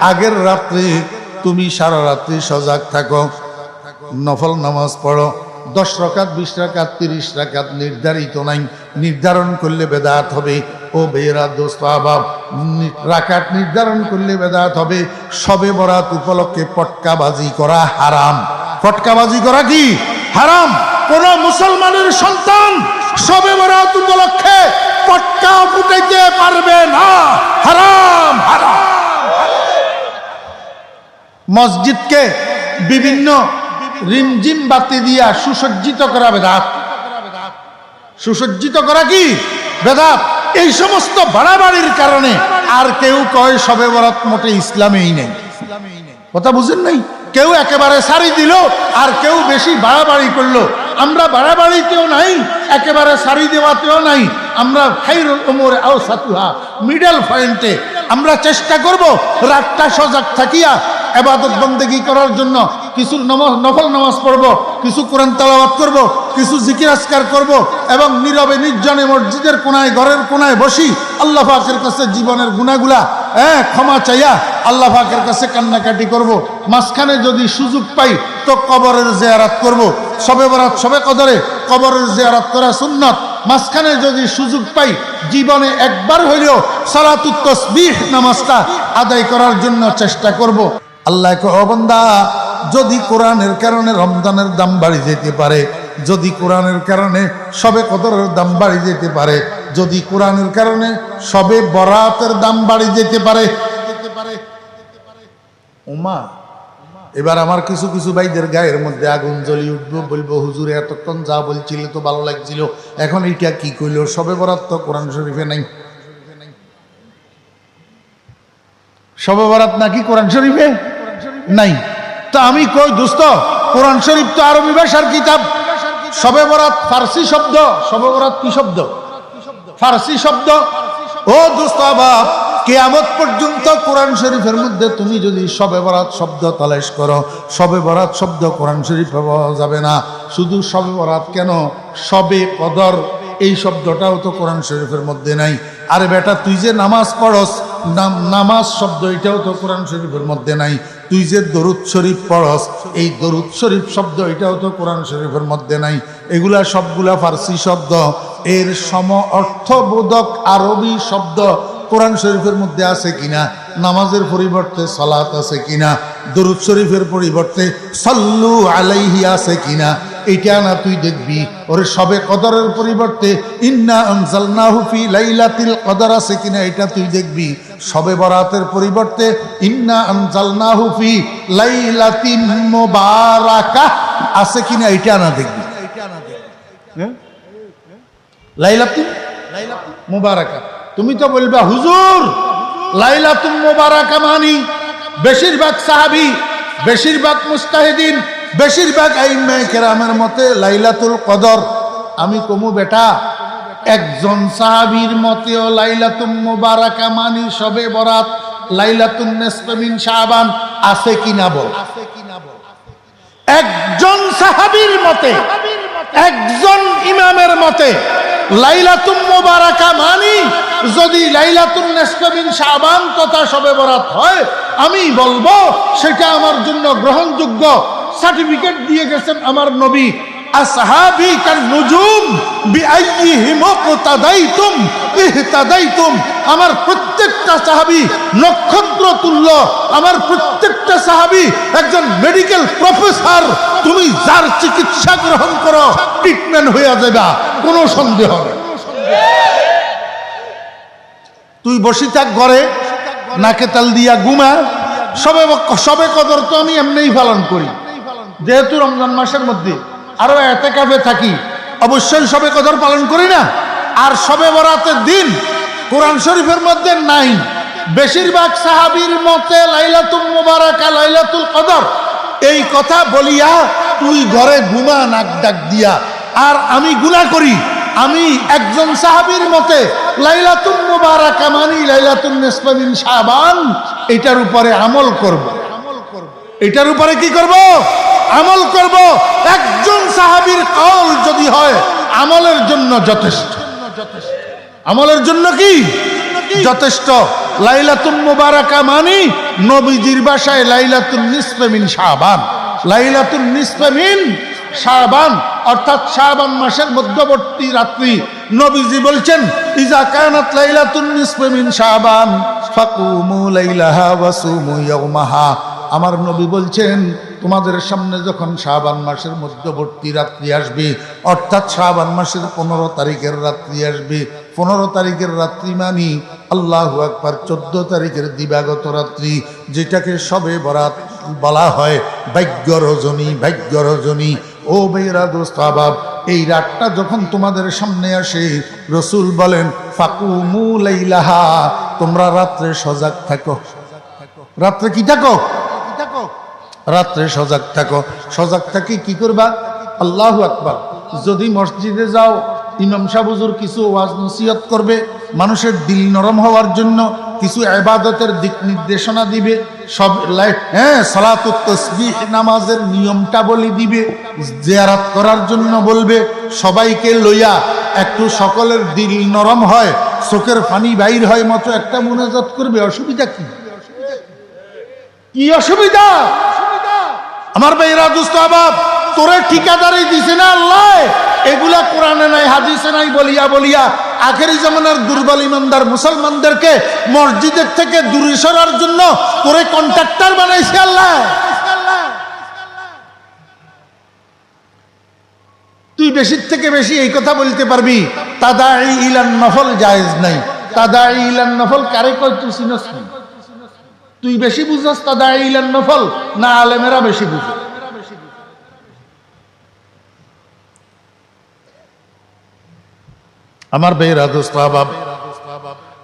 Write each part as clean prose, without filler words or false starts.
আগের রাত্রে তুমি সারা রাত্রি সজাগ থাকো, নফল নামাজ পড়ো। 10 রাকাত, 20 রাকাত, 30 রাকাত নির্ধারিত নাই, নির্ধারণ করলে বেদাত হবে। ও বেরা দোস্ত আহবাব, রাকাত নির্ধারণ করলে বেদাত হবে। শবে বরাত উপলক্ষে পটকাবাজি করা হারাম। পটকাবাজি করা কি হারাম? কোন মুসলমানের সন্তান শবে বরাত উপলক্ষে পটকা ফুটাইতে পারবে না, হারাম হারাম। মসজিদকে বিভিন্ন রিমঝিম বাতি দিয়া সুসজ্জিত করা বেদাত। সুসজ্জিত করা কি বেদাত? এই সমস্ত বাড়াবাড়ির কারণে আর কেউ কয় শবে বরাত মোটে ইসলামেই নেই। কথা বুঝেন নাই? কেউ একেবারে সারি দিল, আর কেউ বেশি বাড়াবাড়ি করলো। আমরা বাড়াবাড়িতেও নাই, একেবারে সারি দেওয়াতেও নাই। আমরা খাইরুল উমুরে আওসাতুহা, মিডল পয়েন্টে আমরা চেষ্টা করব রাতটা সজাগ থাকিয়া ইবাদত বন্দেগী করার জন্য। কিছু নফল নামাজ পড়ব, কিছু কোরআন তেলাওয়াত করব, কিছু জিকির আজকার করব, এবং নীরবে নির্জনে মসজিদের কোনায়, ঘরের কোনায় বসি আল্লাহ পাকের কাছে জীবনের গুনাহগুলা ক্ষমা চাইয়া আল্লাহ পাকের কাছে কান্নাকাটি করব। মাঝখানে যদি সুযোগ পাই তো কবরের জিয়ারত করব। শবে বরাত, শবে কদরে কবরের জিয়ারত করা সুন্নাত। মাঝখানে যদি সুযোগ পাই জীবনে একবার হইলেও সালাতুত তাসবিহ নামাজটা আদায় করার জন্য চেষ্টা করব। আল্লাহ কয়, ও বান্দা, যদি কোরআনের কারণে রমজানের দাম বাড়ি যেতে পারে, যদি কোরআনের কারণে শবে কদরের দাম বাড়ি যেতে পারে, যদি কোরআনের কারণে শবে বরাতের দাম বাড়ি যেতে পারে। ওমা, এবার আমার কিছু কিছু ভাইদের গায়ের মধ্যে আগুন জ্বলি উঠবো, বলবো হুজুর এতক্ষণ যা বলছিল তো ভালো লাগছিল, এখন এইটা কি কইল? শবে বরাত তো কোরআন শরীফে নাই। শবে বরাত নাকি কোরআন শরীফে নাই? তো আমি কই দোস্ত, কোরআন শরীফ তো আরবি ভাষার কিতাব। শবে বরাত ফার্সি শব্দ। শবে বরাত কি শব্দ? ফার্সি শব্দ। ও দোস্ত বাপ, কিয়ামত পর্যন্ত কোরআন শরীফের মধ্যে তুমি যদি শবে বরাত শব্দ তালাশ করো, শবে বরাত শব্দ কোরআন শরীফে পাওয়া যাবে না। শুধু শবে বরাত কেন, শবে কদর এই শব্দটাও তো কোরআন শরীফের মধ্যে নাই। আরে বেটা, তুই যে নামাজ পড়স, নামাজ শব্দ এটাও তো কোরআন শরীফের মধ্যে নাই। তুই যে দরুদ শরীফ পড়স, এই দরুদ শরীফ শব্দ এটাও তো কোরআন শরীফের মধ্যে নাই। এগুলা সবগুলা ফার্সি শব্দ। এর সম অর্থবোধক আরবি শব্দ কোরআন শরীফের মধ্যে আছে কিনা? নামাজের পরিবর্তে সালাত আছে কিনা? দরুদ শরীফের পরিবর্তে সাল্লু আলাইহি আছে কিনা? এটা না তুই দেখবি। ওরে শবে কদরের পরিবর্তে ইন্না আনজালনাহু ফি লাইলাতিল কদর আছে কিনা? এটা তুই দেখবি। শবে বরাতের পরিবর্তে ইন্না আনজালনাহু ফি লাইলাতিন মুবারাকাহ আছে কিনা? এটা না দেখবি। লাইলাতুন মুবারাকা। তুমি তো বলবা হুজুর লাইলাতুন মুবারাকা মানি বেশিরভাগ সাহাবী, বেশিরভাগ মুস্তাহিদিন, বেশিরভাগ আইম্মায়ে কেরামের মতে লাইলাতুল কদর। আমি কমু বেটা, একজন সাহাবীর মতেও লাইলাতুন মুবারাকা মানি শবে বরাত লাইলাতুন নিসফ মিন শাবান আছে কিনা বল? একজন সাহাবীর মতে, একজন ইমামের মতে লাইলাতুন মুবারাকা মানি যদি লাইলাতুন নিসফ মিন শাবান তথা শবে বরাত হয়, আমি বলবো সেটা আমার জন্য গ্রহণযোগ্য। সার্টিফিকেট দিয়ে গেছেন আমার নবী, আসহাবি কান নুজুম বিআইয়িহিম ইক্তাদাইতুম ইহতাদাইতুম। আমার প্রত্যেকটা সাহাবী নক্ষত্র তুল্য, আমার প্রত্যেকটা সাহাবী একজন মেডিকেল প্রফেসর। তুমি যার চিকিৎসা গ্রহণ করো ট্রিটমেন্ট হয়ে যাবে, কোনো সন্দেহ নেই। তুই বসি থাক ঘরে, নাকে তেল দিয়া ঘুমা। শবে কদর তো আমি এমনিই পালন করি, যেহেতু রমজান মাসের মধ্যে আরো এতেকাফে থাকি, অবশ্যই শবে কদর পালন করি না। আর শবে বরাতের দিন কোরআন শরীফের মধ্যে নাই। বেশিরভাগ সাহাবীর মতে লাইলাতুল মুবারাকা লাইলাতুল কদর। এই কথা বলিয়া তুই ঘরে ঘুমা নাক ডাক দিয়া, আর আমি গুনাহ করি। আমি একজন সাহাবীর মতে লাইলাতুল মুবারাকা মানি লাইলাতুন নিসফ মিন শাবান, এটার উপরে আমল করব। এটার উপরে কি করব? আমল করব। একজন সাহাবীর কওল যদি হয় আমলের জন্য যথেষ্ট। আমলের জন্য কি যথেষ্ট? লাইলাতুল মুবারাকা মানে নবীজির ভাষায় লাইলাতুন নিসফে মিন শাবান, লাইলাতুন নিসফে মিন শাবান, অর্থাৎ শাবান মাসের মধ্যবর্তী রাত্রি। নবীজি বলছেন ইজা কানাত লাইলাতুন নিসফে মিন শাবান ফাকুমু লাইলাহা ওয়া সুমু ইয়াওমাহা। আমার নবী বলছেন তোমাদের সামনে যখন শাবান মাসের মধ্যবর্তী রাত্রি আসবে, অর্থাৎ শাবান মাসের 15 তারিখের রাত্রি আসবে, 15 তারিখের রাত্রি মানি আল্লাহু আকবার 14 তারিখের দিবাগত রাত্রি, যেটাকে শবে বরাত বলা হয়, ভাগ্য রজনী, ভাগ্য রজনী। ও বেরা দোস্ত আহবাব, এই রাতটা যখন তোমাদের সামনে আসে, রসুল বলেন ফাকুমু লাইলাহা, তোমরা রাত্রে সজাগ থাকো। রাত্রে কি থাকো? রাত্রে সজাগ থাকো। সজাগ থাকি কি করবা? আল্লাহু আকবার। যদি মসজিদে যাও, ইমাম সাহেব হুজুর কিছু ওয়াজ নসিহত করবে, মানুষের দিল নরম হওয়ার জন্য কিছু ইবাদতের দিক নির্দেশনা দিবে, সব সালাতুত তাসবিহ নামাজের নিয়মটা বলে দিবে, জিয়ারত করার জন্য বলবে, সবাইকে লইয়া একটু সকলের দিল নরম হয়, চোখের পানি বাইর হয় মতো একটা মুনাজাত করবে। অসুবিধা কি? কি অসুবিধা? আমার ভাইরা দোস্ত আহবাব, তোরে ঠিকাদারি দিছে না আল্লাহ, এগুলা কোরআনে নাই হাদিসে নাই বলিয়া বলিয়া আখেরি জামানার দুর্বল ইমানদার মুসলমানদেরকে মসজিদের থেকে দূরে সরার জন্য তোরে কন্ট্রাক্টর বানাইছে আল্লাহ। তুই বেশির থেকে বেশি এই কথা বলতে পারবি তাদাই ইলান নফল জায়েজ নাই। তাদাই ইলান নফল কারে কয় তুই চিনস না? তুই বেশি বুঝস তাদাই ইলান নফল না আলেমেরা বেশি বুঝে? আমার ভাইরা দোস্ত আহবাব,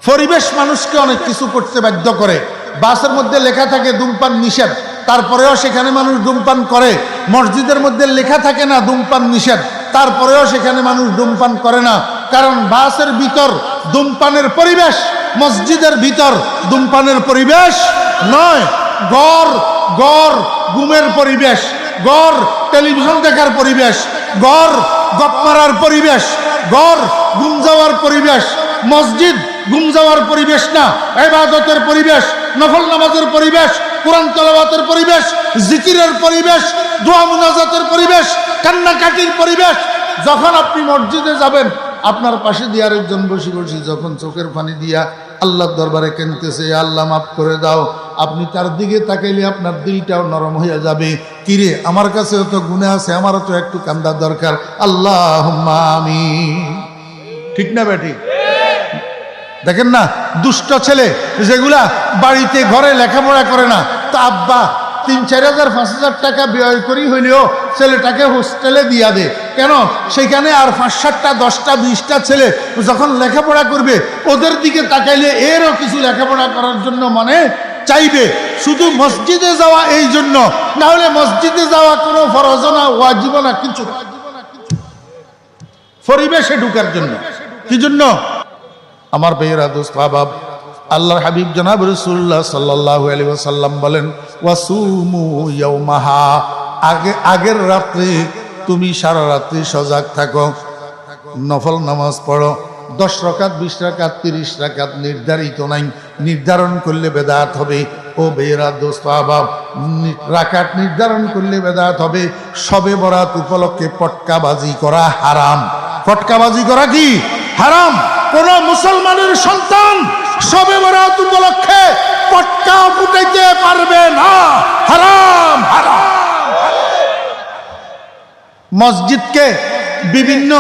পরিবেশ মানুষকে অনেক কিছু করতে বাধ্য করে। বাসের মধ্যে লেখা থাকে ধূমপান নিষেধ, তারপরেও সেখানে মানুষ ধূমপান করে। মসজিদের মধ্যে লেখা থাকে না ধূমপান নিষেধ, তারপরেও সেখানে মানুষ ধূমপান করে না। কারণ বাসের ভিতর ধূমপানের পরিবেশ, মসজিদের ভিতর ধূমপানের পরিবেশ নয়। গড় গড় ঘুমের পরিবেশ, গড় টেলিভিশন দেখার পরিবেশ, গড় গপ মারার পরিবেশ, গড় ঘুম যাওয়ার পরিবেশ। মসজিদ ঘুম যাওয়ার পরিবেশ না, ইবাদতের পরিবেশ, নফল নামাজের পরিবেশ, কোরআন তেলাওয়াতের পরিবেশ, জিকিরের পরিবেশ, দোয়া মুনাজাতের পরিবেশ, কান্নাকাটির পরিবেশ। যখন আপনি মসজিদে যাবেন, আপনার পাশে দিয়ে আরেকজন বসে বসে যখন চোখের পানি দিয়া আল্লাহর দরবারে কেনতেছে, আল্লাহ মাফ করে দাও, আপনি তার দিকে তাকাইলে আপনার দিলটাও নরম হয়ে যাবে। কিরে, আমার কাছেও তো গুনাহ আছে, আমারও তো একটু কান্দা দরকার। আল্লাহুম্মা আমিন। ঠিক না বেটি? দেখেন না, দুষ্ট ছেলে যেগুলা বাড়িতে ঘরে লেখাপড়া করে না, তা আব্বা 3-4 হাজার 5,000 টাকা ব্যয় করি হইলেও ছেলেটাকে হোস্টেলে দিয়া দে। কেন? সেখানে আর 5-7টা 10টা 20টা ছেলে যখন লেখাপড়া করবে, ওদের দিকে তাকাইলে এরও কিছু লেখাপড়া করার জন্য মনে চাইবে। শুধু মসজিদে যাওয়া এই জন্য, না হলে মসজিদে যাওয়া কোনো ফরজ না, ওয়াজিব না, কিছু পরিবেশে ঢুকার জন্য। কি জন্য? আমার ভাইয়েরা দোস্ত আহবাব, আল্লাহর হাবিব জনাব রাসূলুল্লাহ সাল্লাল্লাহু আলাইহি ওয়াসাল্লাম বলেন ওয়াসুমু ইয়াওমাহা, আগের রাত্রে তুমি সারা রাত্রি সজাগ থাকো, নফল নামাজ পড়ো। 10 রাকাত 20 রাকাত 30 রাকাত নির্ধারিত নাই, নির্ধারণ করলে বেদাত হবে। ও ভাইয়েরা দোস্ত আহবাব, রাকাত নির্ধারণ করলে বেদাত হবে। শবে বরাত উপলক্ষে পটকাবাজি করা হারাম। পটকাবাজি করা কি হারাম? কোন মুসলমানের সন্তান শবে বরাত উপলক্ষে পটকা ফুটাইতে পারবে না, হারাম হারাম। মসজিদকে বিভিন্ন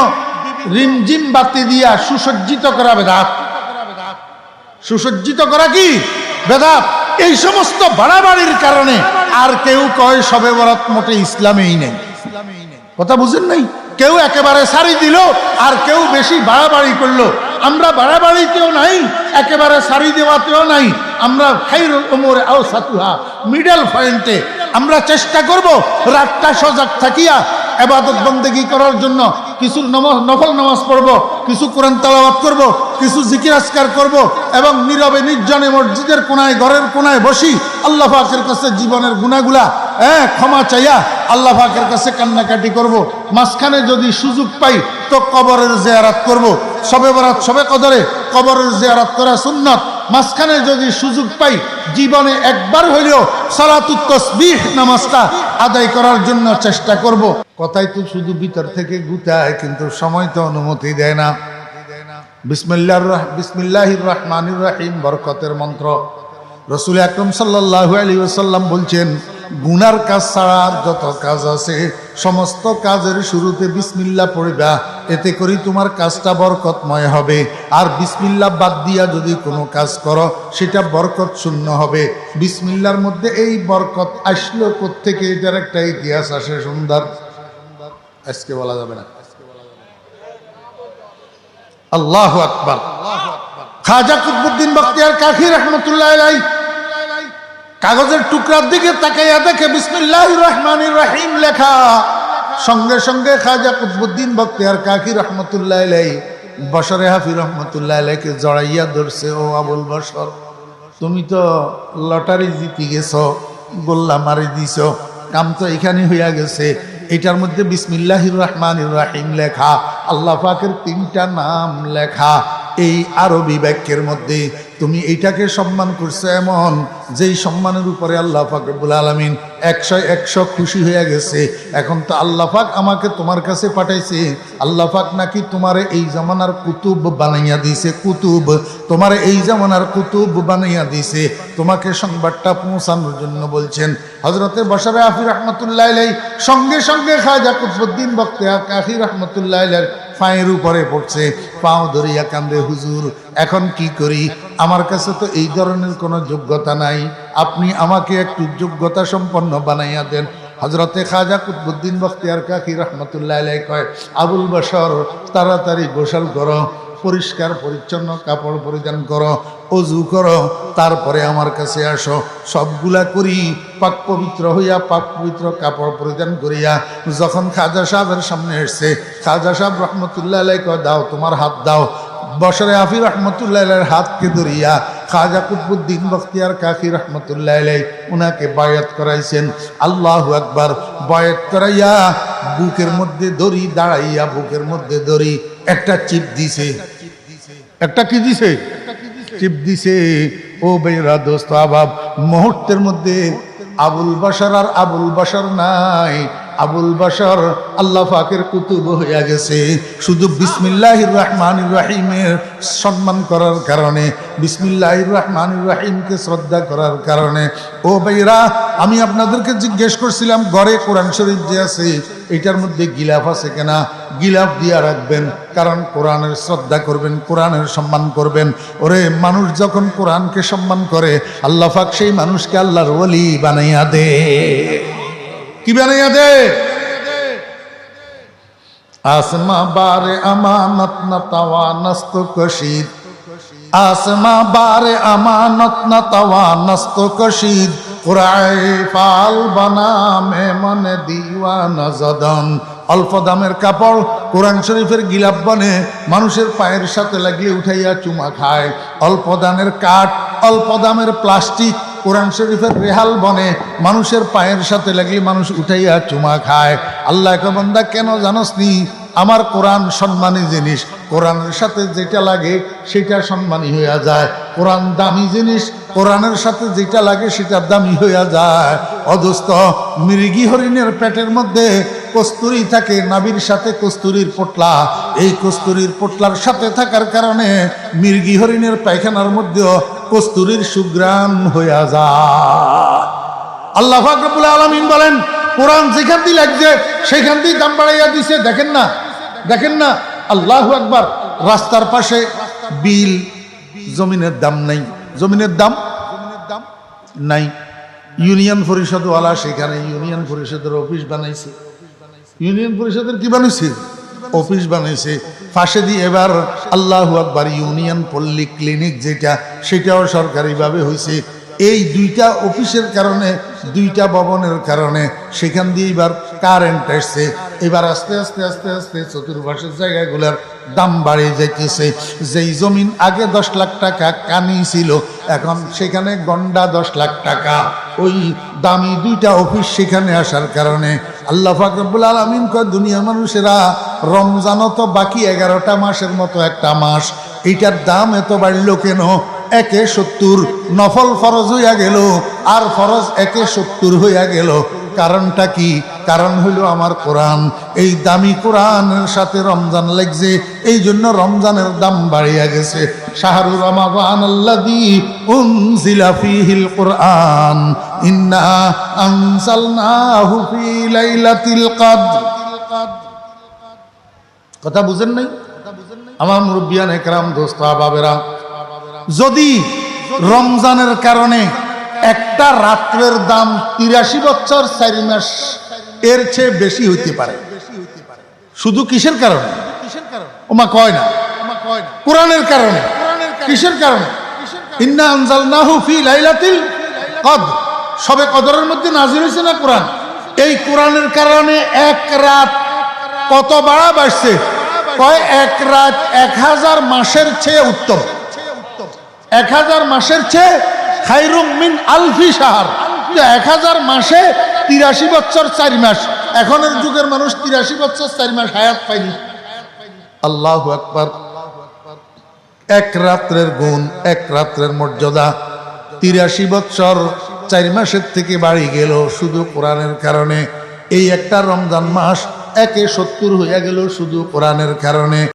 রিমঝিম বাতি দিয়া সুসজ্জিত করা বেদাত। সুসজ্জিত করা কি বেদাত? এই সমস্ত বাড়াবাড়ির কারণে আর কেউ কয় শবে বরাত মোটে ইসলামেই নেই। কথা বুঝেন নাই? কেউ একেবারে সারি দিল, আর কেউ বেশি বাড়াবাড়ি করলো। আমরা বাড়াবাড়িতেও নাই, একেবারে সারি দেওয়াতেও নাই। আমরা খায়রুল উমুরি আওসাতুহা, মিডল পয়েন্টে আমরা চেষ্টা করব রাতটা সজাগ থাকিয়া ইবাদত বন্দেগী করার জন্য। কিছু নফল নামাজ পড়ব, কিছু কোরআন তেলাওয়াত করব, কিছু জিকির আজকার করব, এবং নীরবে নির্জনে মসজিদের কোনায় ঘরের কোনায় বসি আল্লাহ পাকের কাছে জীবনের গুনাহগুলা ক্ষমা চাইয়া আল্লাহ পাকের কাছে কান্নাকাটি করব। মাঝখানে যদি সুযোগ পাই তো কবরের জিয়ারত করব। শবে বরাত শবে কদরে কবরের জিয়ারত করা সুন্নাত। মাঝখানে যদি সুযোগ পাই জীবনে একবার হইলেও সালাতুত তাসবিহ নামাজটা আদায় করার জন্য চেষ্টা করব। কথাই তো শুধু ভিতর থেকে গুতায়, কিন্তু সময় তো অনুমতি দেয় না। বিসমিল্লাহির রহমানির রহিম বরকতের মন্ত্র। রাসূল আকরাম সাল্লাল্লাহু আলাইহি ওয়াসাল্লাম বলছেন, গুনার কাজ ছাড়া আর যত কাজ আছে সমস্ত কাজের শুরুতে বিসমিল্লাহ পড়িবা, এতে করে তোমার কাজটা বরকতময় হবে। আর বিসমিল্লাহ বাদ দিয়া যদি কোনো কাজ করো সেটা বরকত শূন্য হবে। বিসমিল্লাহর মধ্যে এই বরকত আসলো কোত্থেকে, এটার একটা ইতিহাস আসে সুন্দর, আজকে বলা যাবে না। আল্লাহু আকবার। খাজা কুতুবউদ্দিন বখতিয়ার কাকি রাহমাতুল্লাহ আলাইহি কাগজের টুকরার দিকে তাকাইয়া দেখে বিসমিল্লাহির রহমানির রহিম লেখা। সঙ্গে সঙ্গে খাজা কুতুবউদ্দিন বখতিয়ার কাকি রহমাতুল্লাহ আলাইহি বশরে হাফি রহমাতুল্লাহ আলাইহিকে জড়াইয়া ধরছে, ও আবুল বশর, তুমি তো লটারি জিতে গেছো, গোল্লা মারি দিছো, কাম তো এখানে হইয়া গেছে। এটার মধ্যে বিসমিল্লাহির রহমানির রহিম লেখা, আল্লাহ পাকের 3টা নাম লেখা। এই আরবি বাক্যের মধ্যে তুমি এইটাকে সম্মান করছো এমন যেই সম্মানের উপরে আল্লাহ পাক রব্বুল আলামিন 100 খুশি হয়ে গেছে। এখন তো আল্লাহ পাক আমাকে তোমার কাছে পাঠাইছে, আল্লাহ পাক নাকি তোমারে এই জামানার কুতুব বানাইয়া দিয়েছে, কুতুব তোমারে এই জামানার কুতুব বানাইয়া দিয়েছে, তোমাকে সংবাদটা পৌঁছানোর জন্য বলছেন। হযরতে বশরে হাফি রাহমাতুল্লাহ আলাইহি সঙ্গে সঙ্গে খাজা কুতুবউদ্দিন বখতিয়ার কাকি রাহমাতুল্লাহ আলাইহির পায়ের উপরে পড়ছে, পাও ধরিয়া কান্দে, হুজুর এখন কি করি, আমার কাছে তো এই ধরনের কোনো যোগ্যতা নাই, আপনি আমাকে একটু যোগ্যতা সম্পন্ন বানাইয়া দেন। হযরতে খাজা কুতুবউদ্দিন বখতিয়ার কাকি রাহমাতুল্লাহ আলাইহি কয়, আবুল বশর তাড়াতাড়ি গোসল করো, পরিষ্কার পরিচ্ছন্ন কাপড় পরিধান করো, অজু করো, তারপরে আমার কাছে আসো। সবগুলা করি পাক পবিত্র হইয়া পাক পবিত্র কাপড় পরিধান করিয়া যখন খাজা সাহেবের সামনে এসছে, খাজা সাহেব রহমতুল্লাহ আলাইহি কয়, দাও তোমার হাত দাও। বশরে হাফি রহমতুল্লাহ আলাইহির হাতকে ধরিয়া খাজা কুতুবউদ্দিন বখতিয়ার কাকি রহমতুল্লাহ আলাইহি উনাকে বায়াত করাইছেন। আল্লাহু আকবার। বায়াত করাইয়া বুকের মধ্যে দড়ি দাঁড়াইয়া বুকের মধ্যে দড়ি একটা চিপ দিছে। একটা কি দিছে? চিপ দিছে। ও বেরা দোস্ত আবাব, মুহূর্তের মধ্যে আবুল বশর আর আবুল বশর নাই, আবুল বশর আল্লাহ পাকের কুতুব হইয়া গেছে। শুধু বিসমিল্লাহির রহমানির রহিমের সম্মান করার কারণে, বিসমিল্লাহির রহমানির রহিমকে শ্রদ্ধা করার কারণে। ও ভাইরা, আমি আপনাদেরকে জিজ্ঞেস করছিলাম ঘরে কোরআন শরীফ যে আছে এটার মধ্যে গিলাফ আছে কিনা? গিলাফ দিয়া রাখবেন, কারণ কোরআনের শ্রদ্ধা করবেন, কোরআনের সম্মান করবেন। ওরে মানুষ যখন কোরআনকে সম্মান করে আল্লাহ পাক সেই মানুষকে আল্লাহর ওলি বানাইয়া দে। কি বানাইয়া দে? আসমা বারে আমানত না তাওয়া নস্ত কশিদ, আসমা বারে আমানত না তাওয়া নস্ত কশিদ, কুরাই ফাল বানা মে মনে দিওয়ানা জদন। অল্প দামের কাপড় কোরআন শরীফের গিলাফ বনে মানুষের পায়ের সাথে লাগলে উঠাইয়া চুমা খায়। অল্প দামের কাঠ, অল্প দামের প্লাস্টিক কোরআন শরীফের রেহাল বনে মানুষের পায়ের সাথে লাগলে মানুষ উঠাইয়া চুমা খায়। আল্লাহ কে বান্দা কেন জানোস নি? আমার কোরআন সম্মানী জিনিস, কোরআনের সাথে যেটা লাগে সেটা সম্মানী হইয়া যায়। কোরআন দামি জিনিস, কোরআনের সাথে যেটা লাগে সেটা দামি হইয়া যায়। অদোস্ত, মৃগী হরিণের পেটের মধ্যে কস্তুরী থাকে, নাভির সাথে কস্তুরীর পোটলা। এই কস্তুরীর পোটলার সাথে থাকার কারণে মৃগী হরিণের পায়খানার মধ্যেও কস্তুরীর সুঘ্রাণ হইয়া যায়। আল্লাহ পাক রব্বুল আলামিন বলেন, কোরআন যেখান দিয়ে লাগছে সেখান দিয়ে দাম বাড়াইয়া দিছে। দেখেন না, দেখেন না? আল্লাহু আকবার। রাস্তার পাশে বিল, জমিনের দাম নাই, জমিনের দাম নাই। ইউনিয়ন পরিষদওয়ালা সেখানে ইউনিয়ন পরিষদের অফিস বানাইছে। ইউনিয়ন পরিষদের কি বানাইছে? অফিস বানাইছে। পাশে দিয়ে এবার আল্লাহু আকবার ইউনিয়ন পল্লী ক্লিনিক যেটা, সেটাও সরকারিভাবে হয়েছে। এই দুইটা অফিসের কারণে, দুইটা ভবনের কারণে সেখান দিয়ে এবার কারেন্ট আসছে। এবার আস্তে আস্তে আস্তে আস্তে চতুর্পাশের জায়গাগুলোর দাম বাড়িয়ে যাইতেছে। যেই জমিন আগে 10 লাখ টাকা কানি ছিল, এখন সেখানে গন্ডা 10 লাখ টাকা। ওই দামি দুইটা অফিস সেখানে আসার কারণে আল্লাহ পাক রব্বুল আলামিন কয়, দুনিয়ার মানুষেরা রমজানও তো বাকি 11টা মাসের মতো একটা মাস, এইটার দাম এত বাড়লো কেন? একে 70, নফল ফরজ হইয়া গেল, আর ফরজ একে 70 হইয়া গেল। কারণটা কি? কারণ হইল আমার কোরআন। এই দামি কোরআনের সাথে রমজান লাগছে, এই জন্য রমজানের দাম বাড়িয়া গেছে। শাহরু রমাদান আল্লাযী উনজিলা ফীহিল কুরআন ইন্না আনজালনাহু ফী লাইলাতিল কদর। কথা বুঝেন নাই? আমার মুরব্বিয়ান একরাম, দোস্ত বাবেরা, যদি রমজানের কারণে একটা রাত্রের দাম 83 বছর 4 মাস এর চেয়ে বেশি হইতে পারে, শুধু কিসের কারণে? ওমা কয় না, কোরআনের কারণে। কিসের কারণে? ইন্না আনজালনাহু ফী লাইলাতিল কদর, শবে কদরের মধ্যে নাযিল হয়েছে না কোরআন। এই কোরআনের কারণে এক রাত কত বাড়া বাড়ছে? কয় এক রাত 1000 মাসের চেয়ে উত্তম। 1000 মাসের চেয়ে খায়রুম মিন আলফি শাহর। 1000 মাসে 83 বছর 4 মাস। এখনের যুগের মানুষ 83 বছর 4 মাস হায়াত পায়নি। আল্লাহু আকবার। এক রাত্রের গুণ, এক রাত্রের মর্যাদা 83 বছর 4 মাসের থেকে বাড়ি গেল শুধু কোরআনের কারণে। এই একটা রমজান মাস একে 70 হইয়া গেল শুধু কোরআনের কারণে।